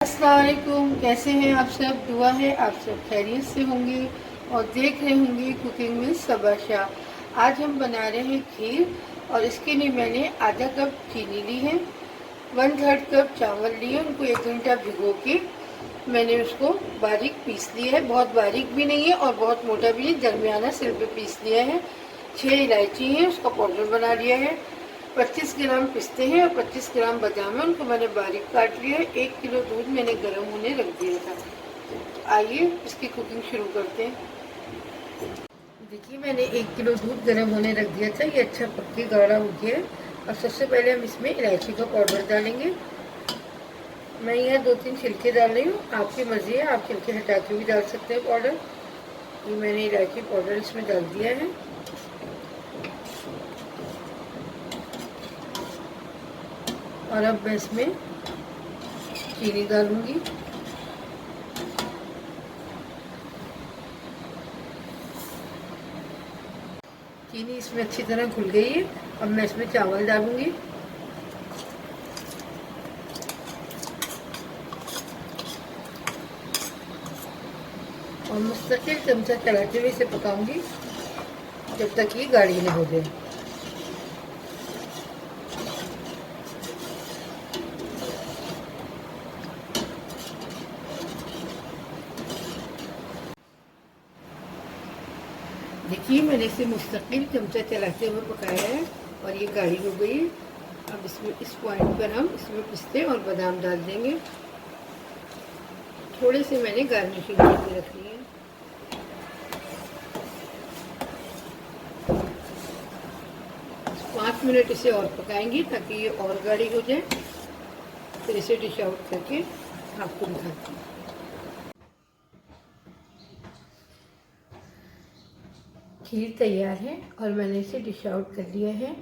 अस्सलाम वालेकुम, कैसे हैं आप सब। दुआ है आप सब खैरियत से होंगे और देख रहे होंगे कुकिंग में सबा। आज हम बना रहे हैं खीर और इसके लिए मैंने आधा कप चीनी ली है, 1/3 कप चावल लिए, उनको 1 घंटा भिगो के मैंने उसको बारीक पीस लिया है। बहुत बारीक भी नहीं है और बहुत मोटा भी नहीं, दरमियाना सिर पे पीस लिया है। 6 इलायची है, उसका पाउडर बना लिया है। 25 ग्राम पिस्ते हैं और 25 ग्राम बादाम है, उनको मैंने बारीक काट लिया है। 1 किलो दूध मैंने गर्म होने रख दिया था। तो आइए इसकी कुकिंग शुरू करते हैं। देखिए मैंने 1 किलो दूध गर्म होने रख दिया था, ये अच्छा पक्के गाढ़ा हो गया है। और सबसे पहले हम इसमें इलायची का पाउडर डालेंगे। मैं यहाँ 2-3 छिलके डाल रही हूँ, आपकी मर्जी है, आप छिलके हटा के भी डाल सकते हैं पाउडर। ये मैंने इलायची पाउडर इसमें डाल दिया है। और अब मैं इसमें चीनी डालूंगी। चीनी इसमें अच्छी तरह घुल गई है। अब मैं इसमें चावल डालूंगी। और मुस्तकिल चमचा चलाते हुए इसे पकाऊंगी जब तक ये गाढ़ी न हो जाए। देखिए मैंने इसे मुस्तकिल चमचा चलाते हुए पकाया है और ये गाढ़ी हो गई है। अब इसमें इस पॉइंट पर हम इसमें पिस्ते और बादाम डाल देंगे। थोड़े से मैंने गार्निशिंग करके रखी है। पाँच मिनट इसे और पकाएंगे ताकि ये और गाढ़ी हो जाए। फिर इसे डिश आउट करके आपको दिखाती हूँ। खीर तैयार है और मैंने इसे डिश आउट कर लिया है।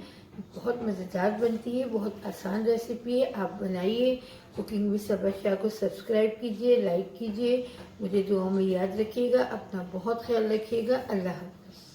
बहुत मज़ेदार बनती है, बहुत आसान रेसिपी है, आप बनाइए। कुकिंग विद सबा को सब्सक्राइब कीजिए, लाइक कीजिए, मुझे दुआओं में याद रखिएगा। अपना बहुत ख्याल रखिएगा। अल्लाह हाफ़िज़।